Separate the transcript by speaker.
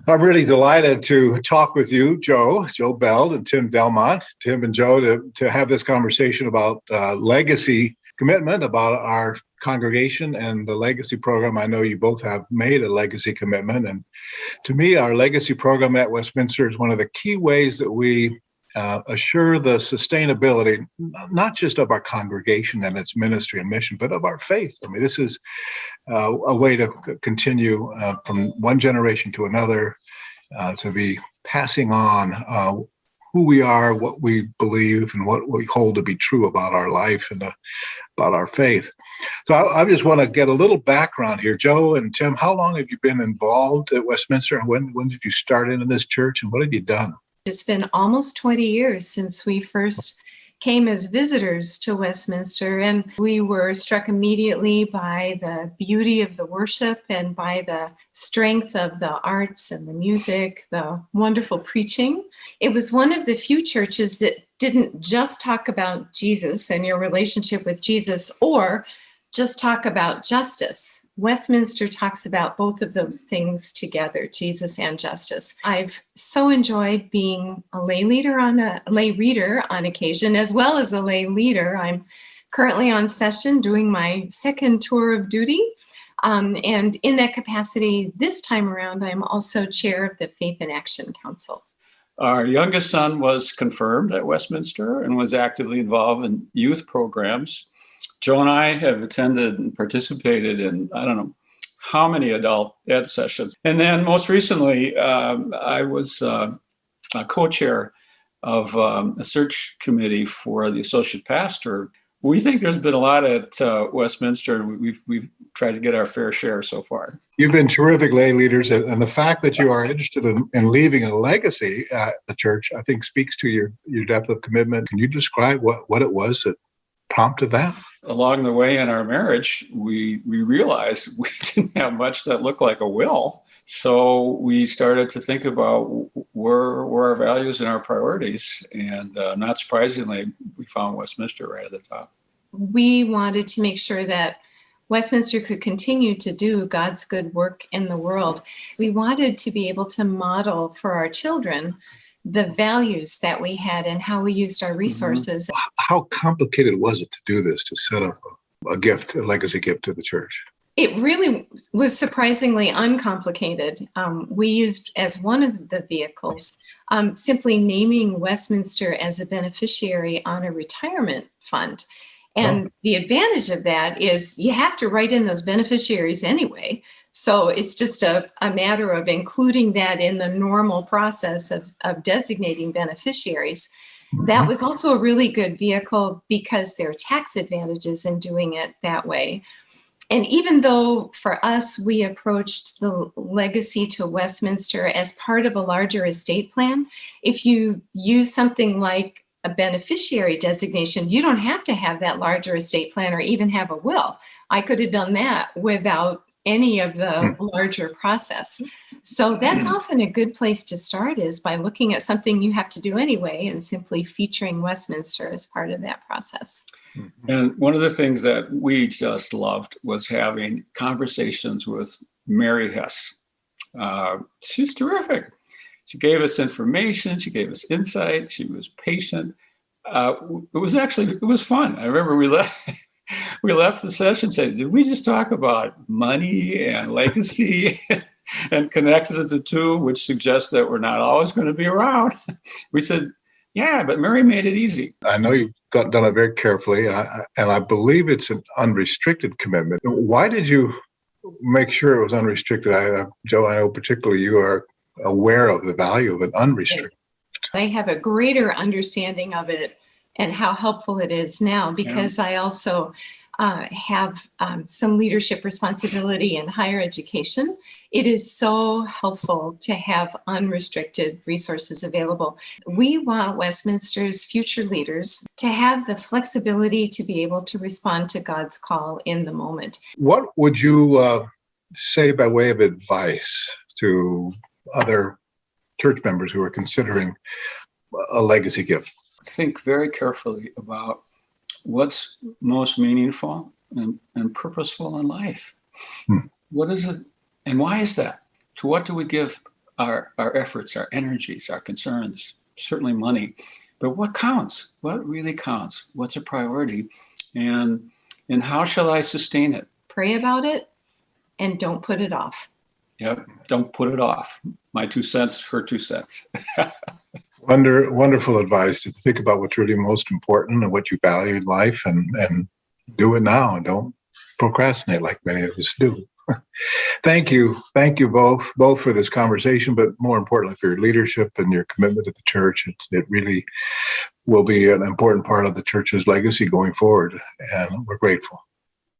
Speaker 1: I'm really delighted to talk with you, Joe Beld and Tim Delmont, Tim and Joe, to have this conversation about legacy commitment, about our congregation and the legacy program. I know you both have made a legacy commitment. And to me, our legacy program at Westminster is one of the key ways that we assure the sustainability, not just of our congregation and its ministry and mission, but of our faith. I mean, this is a way to continue from one generation to another, to be passing on who we are, what we believe, and what we hold to be true about our life and about our faith. So I just want to get a little background here. Joe and Tim, how long have you been involved at Westminster? When did you start into this church, and what have you done?
Speaker 2: It's been almost 20 years since we first came as visitors to Westminster, and we were struck immediately by the beauty of the worship and by the strength of the arts and the music, the wonderful preaching. It was one of the few churches that didn't just talk about Jesus and your relationship with Jesus, or just talk about justice. Westminster talks about both of those things together, Jesus and justice. I've so enjoyed being a lay reader on occasion, as well as a lay leader. I'm currently on session doing my second tour of duty. And in that capacity, this time around, I'm also chair of the Faith in Action Council.
Speaker 3: Our youngest son was confirmed at Westminster and was actively involved in youth programs. Joe and I have attended and participated in, I don't know how many adult ed sessions. And then most recently, I was a co-chair of a search committee for the associate pastor. We think there's been a lot at Westminster, and we've tried to get our fair share so far.
Speaker 1: You've been terrific lay leaders, and the fact that you are interested in leaving a legacy at the church, I think speaks to your depth of commitment. Can you describe what it was that prompted that?
Speaker 3: Along the way in our marriage, we realized we didn't have much that looked like a will. So we started to think about where our values and our priorities. And not surprisingly, we found Westminster right at the top.
Speaker 2: We wanted to make sure that Westminster could continue to do God's good work in the world. We wanted to be able to model for our children the values that we had and how we used our resources.
Speaker 1: How complicated was it to do this, to set up a legacy gift to the church?
Speaker 2: It really was surprisingly uncomplicated. We used as one of the vehicles simply naming Westminster as a beneficiary on a retirement fund. And the advantage of that is you have to write in those beneficiaries anyway. So it's just a matter of including that in the normal process of designating beneficiaries. That was also a really good vehicle because there are tax advantages in doing it that way. And even though for us, we approached the legacy to Westminster as part of a larger estate plan, if you use something like a beneficiary designation, you don't have to have that larger estate plan or even have a will. I could have done that without any of the larger process. So that's often a good place to start, is by looking at something you have to do anyway and simply featuring Westminster as part of that process.
Speaker 3: And one of the things that we just loved was having conversations with Mary Hess. She's terrific. She gave us information. She gave us insight. She was patient. It was fun. I remember we left the session saying, did we just talk about money and legacy and connected the two, which suggests that we're not always going to be around? We said, yeah, but Mary made it easy.
Speaker 1: I know you've done it very carefully, and I believe it's an unrestricted commitment. Why did you make sure it was unrestricted? Joe, I know particularly you are aware of the value of an unrestricted.
Speaker 2: I have a greater understanding of it and how helpful it is now, because I also have some leadership responsibility in higher education. It is so helpful to have unrestricted resources available. We want Westminster's future leaders to have the flexibility to be able to respond to God's call in the moment.
Speaker 1: What would you say by way of advice to other church members who are considering a legacy gift?
Speaker 3: Think very carefully about what's most meaningful and purposeful in life. What is it, and why is that? To what do we give our efforts, our energies, our concerns, certainly money. But what counts? What really counts? What's a priority? And how shall I sustain it?
Speaker 2: Pray about it and don't put it off.
Speaker 3: Yep. Don't put it off. My 2 cents, her 2 cents.
Speaker 1: Wonderful advice to think about what's really most important and what you value in life, and do it now, and don't procrastinate like many of us do. Thank you both for this conversation, but more importantly for your leadership and your commitment to the church. It really will be an important part of the church's legacy going forward, and we're grateful.